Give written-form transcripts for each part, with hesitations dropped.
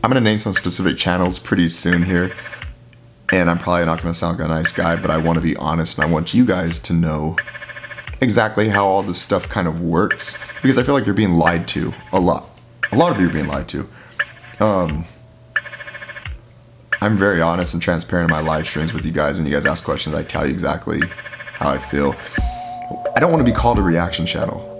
I'm going to name some specific channels pretty soon here. And I'm probably not going to sound like a nice guy, but I want to be honest and I want you guys to know exactly how all this stuff kind of works. Because I feel like you're being lied to a lot. A lot of you are being lied to. I'm very honest and transparent in my live streams with you guys. When you guys ask questions, I tell you exactly how I feel. I don't want to be called a reaction channel.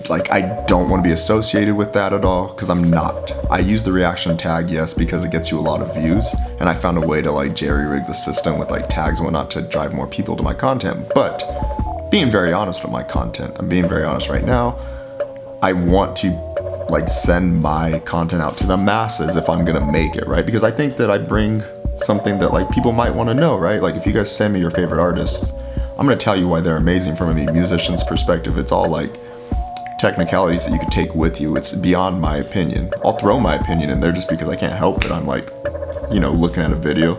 Like, I don't want to be associated with that at all, because I'm not. I use the reaction tag, yes, because it gets you a lot of views, and I found a way to like jerry-rig the system with like tags and whatnot to drive more people to my content. But being very honest with my content, I'm being very honest right now, I want to like send my content out to the masses if I'm gonna make it, right? Because I think that I bring something that like people might want to know, right? Like, if you guys send me your favorite artists, I'm gonna tell you why they're amazing from a musician's perspective. It's all like technicalities that you could take with you. It's beyond my opinion. I'll throw my opinion in there just because I can't help it. I'm like, you know, looking at a video,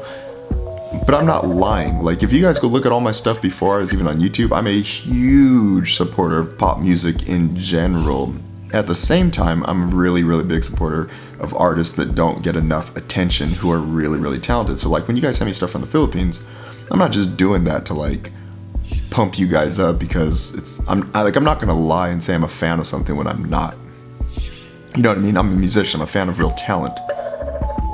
but I'm not lying. Like, if you guys go look at all my stuff before I was even on YouTube, I'm a huge supporter of pop music in general. At the same time, I'm a really, really big supporter of artists that don't get enough attention, who are really, really talented. So like, when you guys send me stuff from the Philippines, I'm not just doing that to like pump you guys up, because I'm not gonna lie and say I'm a fan of something when I'm not. You know what I mean? I'm a musician, I'm a fan of real talent,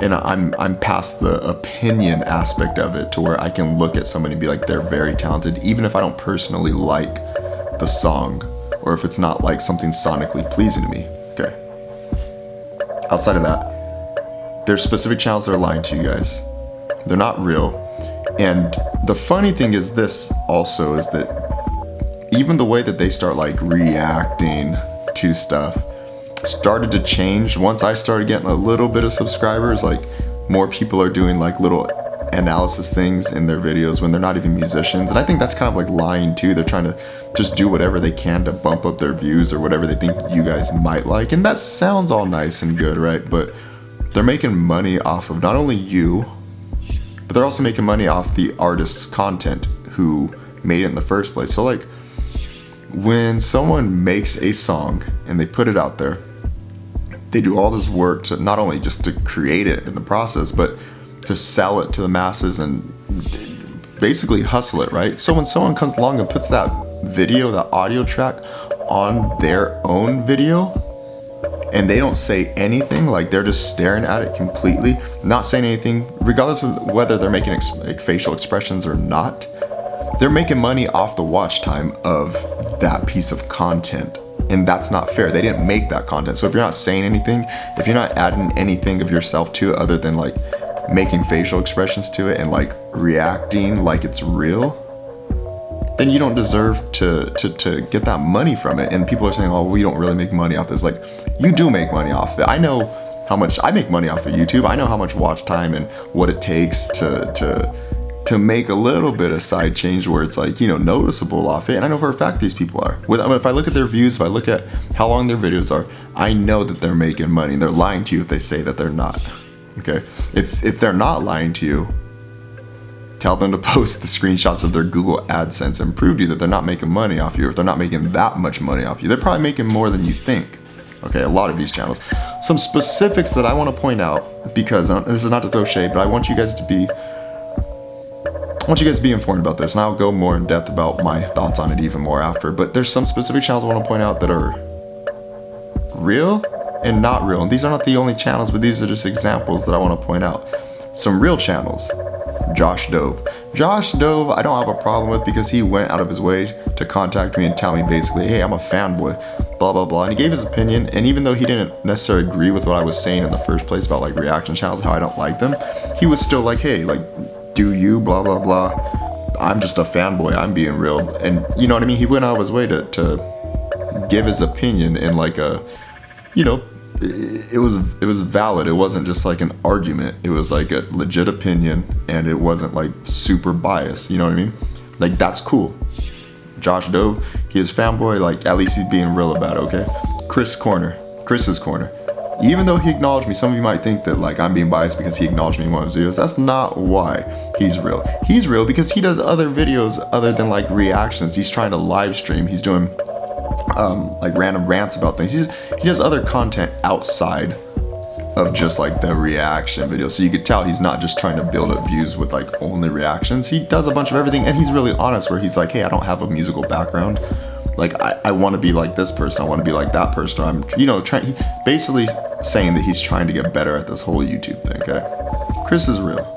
and I'm past the opinion aspect of it to where I can look at somebody and be like, they're very talented, even if I don't personally like the song, or if it's not like something sonically pleasing to me. Okay. Outside of that, there's specific channels that are lying to you guys. They're not real. And the funny thing is this also, is that even the way that they start like reacting to stuff started to change once I started getting a little bit of subscribers. Like, more people are doing like little analysis things in their videos when they're not even musicians. And I think that's kind of like lying too. They're trying to just do whatever they can to bump up their views or whatever they think you guys might like. And that sounds all nice and good, right? But they're making money off of not only you, but they're also making money off the artist's content who made it in the first place. So like, when someone makes a song and they put it out there, they do all this work to not only just to create it in the process, but to sell it to the masses and basically hustle it, right? So when someone comes along and puts that video, that audio track on their own video, and they don't say anything, like they're just staring at it completely, not saying anything, regardless of whether they're making facial expressions or not, they're making money off the watch time of that piece of content. And that's not fair. They didn't make that content. So if you're not saying anything, if you're not adding anything of yourself to it other than like making facial expressions to it and like reacting like it's real, then you don't deserve to get that money from it. And people are saying, oh, we don't really make money off this. Like, you do make money off of it. I know how much I make money off of YouTube. I know how much watch time and what it takes to make a little bit of side change where it's like, you know, noticeable off it. And I know for a fact these people are. If I look at their views, if I look at how long their videos are, I know that they're making money. They're lying to you if they say that they're not. Okay? If they're not lying to you, tell them to post the screenshots of their Google AdSense and prove to you that they're not making money off you. If they're not making that much money off you, they're probably making more than you think. Okay, a lot of these channels. Some specifics that I want to point out, because this is not to throw shade, but I want you guys to be informed about this, and I'll go more in depth about my thoughts on it even more after. But there's some specific channels I want to point out that are real and not real. And these are not the only channels, but these are just examples that I want to point out. Some real channels. Josh Dove. Josh Dove, I don't have a problem with, because he went out of his way to contact me and tell me basically, hey, I'm a fanboy, blah, blah, blah. And he gave his opinion. And even though he didn't necessarily agree with what I was saying in the first place about like reaction channels, how I don't like them, he was still like, hey, like, do you, blah, blah, blah. I'm just a fanboy. I'm being real. And you know what I mean? He went out of his way to give his opinion in like a, you know, it was valid. It wasn't just like an argument. It was like a legit opinion, and it wasn't like super biased. You know what I mean? Like, that's cool. Josh Dove, he is fanboy. Like, at least he's being real about it. Okay. Chris's corner. Even though he acknowledged me, some of you might think that like I'm being biased because he acknowledged me in one of his videos. That's not why he's real. He's real because he does other videos other than like reactions. He's trying to live stream. He's doing like random rants about things. He does other content outside of just like the reaction video. So you could tell he's not just trying to build up views with like only reactions. He does a bunch of everything, and he's really honest where he's like, hey, I don't have a musical background. Like I want to be like this person, I want to be like that person. I'm, you know, basically saying that he's trying to get better at this whole YouTube thing, okay? Chris is real.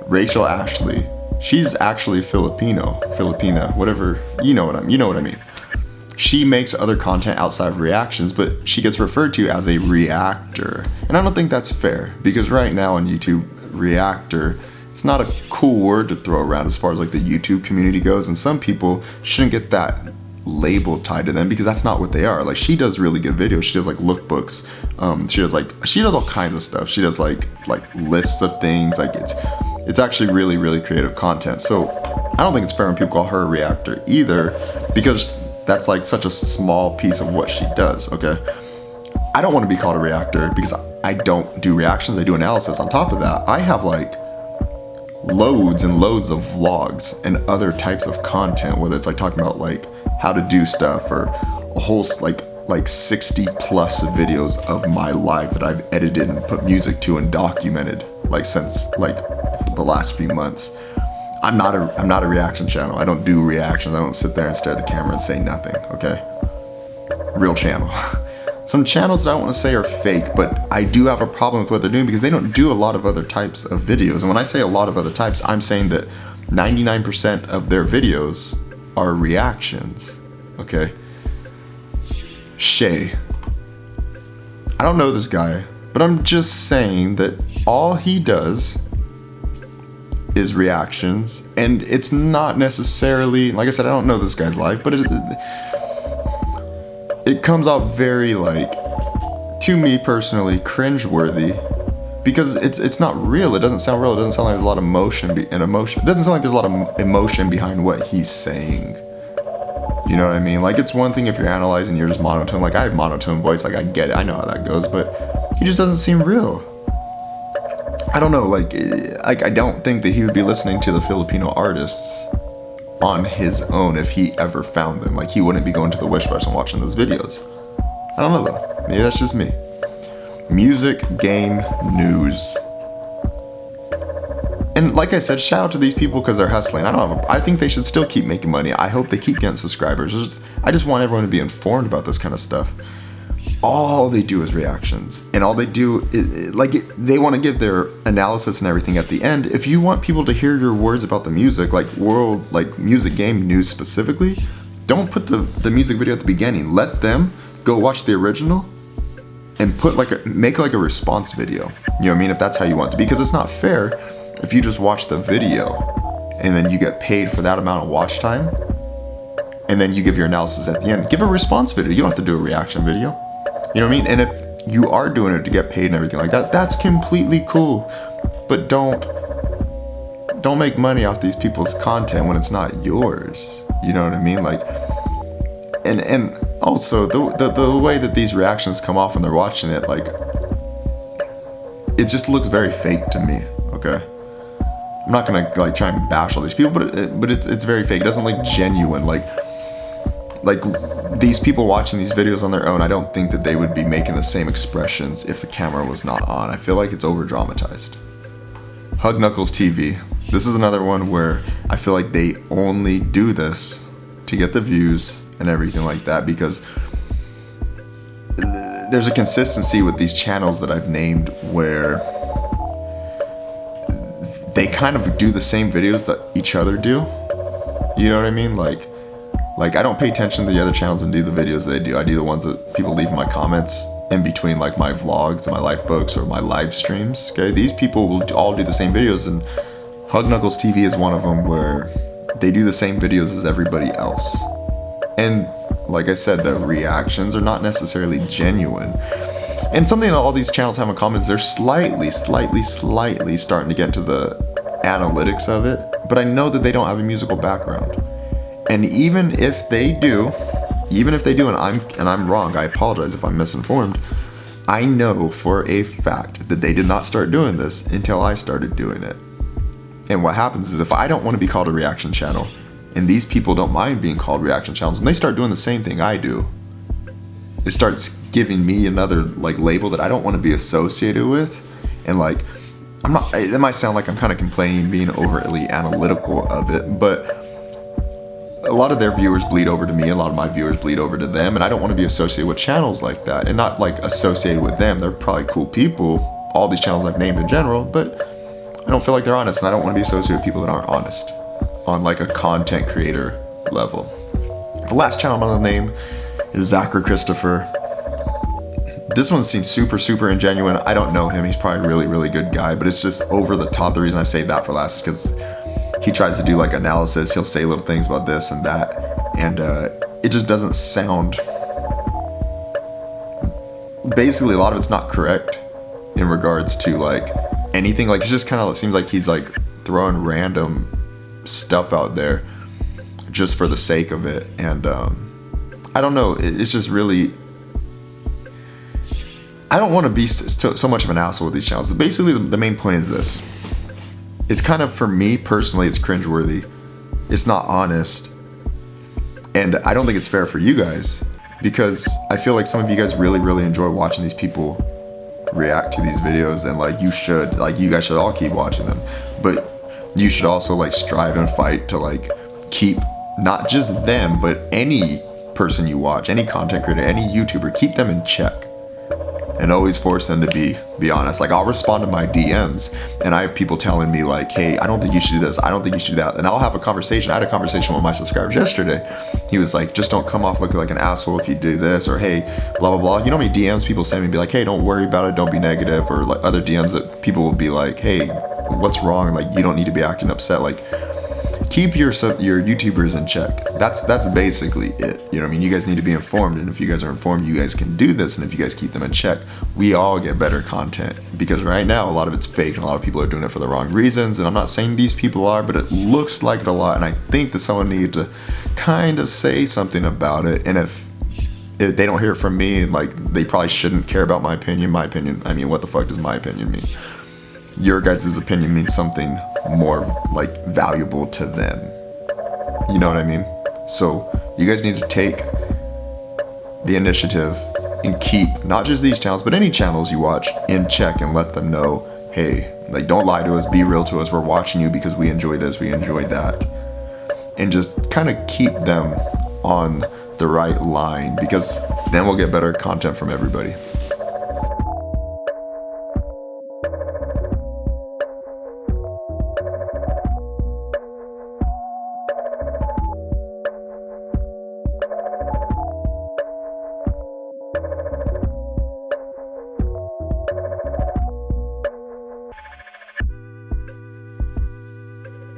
Rachel Ashley, she's actually Filipina, whatever, you know what I mean. She makes other content outside of reactions, but she gets referred to as a reactor. And I don't think that's fair, because right now on YouTube, reactor, it's not a cool word to throw around as far as like the YouTube community goes. And some people shouldn't get that label tied to them, because that's not what they are. Like, she does really good videos. She does like lookbooks. She does all kinds of stuff. She does like lists of things. Like it's actually really, really creative content. So I don't think it's fair when people call her a reactor either, because that's like such a small piece of what she does, okay? I don't want to be called a reactor because I don't do reactions, I do analysis. On top of that, I have like loads and loads of vlogs and other types of content, whether it's like talking about like how to do stuff, or a whole like 60 plus videos of my life that I've edited and put music to and documented like since like the last few months. I'm not a reaction channel. I don't do reactions. I don't sit there and stare at the camera and say nothing, okay? Real channel. Some channels that I want to say are fake, but I do have a problem with what they're doing because they don't do a lot of other types of videos. And when I say a lot of other types, I'm saying that 99% of their videos are reactions, okay? SHAY. I don't know this guy, but I'm just saying that all he does is reactions, and it's not necessarily, like I said, I don't know this guy's life, but it comes out very, like, to me personally, cringeworthy, because it's not real. It doesn't sound real. It doesn't sound like there's a lot of emotion. It doesn't sound like there's a lot of emotion behind what he's saying. You know what I mean? Like, it's one thing if you're analyzing, you're just monotone. Like, I have monotone voice. Like, I get it. I know how that goes, but he just doesn't seem real. I don't know, like I don't think that he would be listening to the Filipino artists on his own if he ever found them. Like, he wouldn't be going to the Wish Fest and watching those videos. I don't know though. Maybe that's just me. Music, game, news. And like I said, shout out to these people because they're hustling. I think they should still keep making money. I hope they keep getting subscribers. I just want everyone to be informed about this kind of stuff. All they do is reactions, and all they do is, like, they want to give their analysis and everything at the end. If you want people to hear your words about the music, like music, game, news specifically, don't put the music video at the beginning. Let them go watch the original and make a response video. You know what I mean? If that's how you want to, because it's not fair if you just watch the video and then you get paid for that amount of watch time, and then you give your analysis at the end. Give a response video. You don't have to do a reaction video. You know what I mean? And if you are doing it to get paid and everything like that, that's completely cool. But don't make money off these people's content when it's not yours. You know what I mean? Like, and also the way that these reactions come off when they're watching it, like, it just looks very fake to me. Okay, I'm not gonna like try and bash all these people, but it's very fake. It doesn't look genuine. Like these people watching these videos on their own, I don't think that they would be making the same expressions if the camera was not on. I feel like it's over dramatized. HUGHKNUCKLES TV. This is another one where I feel like they only do this to get the views and everything like that, because there's a consistency with these channels that I've named where they kind of do the same videos that each other do. You know what I mean? Like I don't pay attention to the other channels and do the videos they do. I do the ones that people leave in my comments in between, like my vlogs and my life books or my live streams. Okay, these people will all do the same videos, and HUGHKNUCKLES TV is one of them where they do the same videos as everybody else. And like I said, the reactions are not necessarily genuine. And something that all these channels have in common is they're slightly starting to get into the analytics of it. But I know that they don't have a musical background. And even if they do, and I'm wrong, I apologize if I'm misinformed, I know for a fact that they did not start doing this until I started doing it. And what happens is, if I don't want to be called a reaction channel, and these people don't mind being called reaction channels, when they start doing the same thing I do, it starts giving me another like label that I don't want to be associated with. And like, I'm not, it might sound like I'm kind of complaining, being overtly analytical of it, but a lot of their viewers bleed over to me, a lot of my viewers bleed over to them, and I don't want to be associated with channels like that. And not like associated with them, they're probably cool people, all these channels I've named in general, but I don't feel like they're honest, and I don't want to be associated with people that aren't honest on like a content creator level. The last channel I'm gonna name is Zachary Christopherr. This one seems super ingenuine. I don't know him, he's probably a really good guy, but it's just over the top. The reason I saved that for last is because he tries to do like analysis. He'll say little things about this and that, and it just doesn't sound, basically a lot of it's not correct in regards to like anything. Like, it just kind of seems like he's like throwing random stuff out there just for the sake of it. And I don't know, it's just really, I don't want to be so much of an asshole with these channels. Basically the main point is this: it's kind of, for me personally, it's cringeworthy, it's not honest, and I don't think it's fair for you guys, because I feel like some of you guys really enjoy watching these people react to these videos, and like, you guys should all keep watching them, but you should also like strive and fight to like keep not just them, but any person you watch, any content creator, any YouTuber, keep them in check and always force them to be honest. Like, I'll respond to my DMs and I have people telling me like, hey, I don't think you should do this, I don't think you should do that, and I'll have a conversation. I had a conversation with my subscribers yesterday. He was like, just don't come off looking like an asshole if you do this, or hey, blah blah blah. You know how many DMs people send me and be like, hey, don't worry about it, don't be negative, or like other DMs that people will be like, hey, what's wrong, like you don't need to be acting upset. Like, keep your YouTubers in check. That's basically it. You know what I mean? You guys need to be informed, and if you guys are informed, you guys can do this, and if you guys keep them in check, we all get better content. Because right now, a lot of it's fake, and a lot of people are doing it for the wrong reasons, and I'm not saying these people are, but it looks like it a lot, and I think that someone needed to kind of say something about it. And if they don't hear it from me, like, they probably shouldn't care about my opinion. I mean, what the fuck does my opinion mean? Your guys' opinion means something more like valuable to them. You know what I mean? So you guys need to take the initiative and keep not just these channels, but any channels you watch in check, and let them know, hey, like, don't lie to us, be real to us, we're watching you because we enjoy this, we enjoy that. And just kind of keep them on the right line, because then we'll get better content from everybody.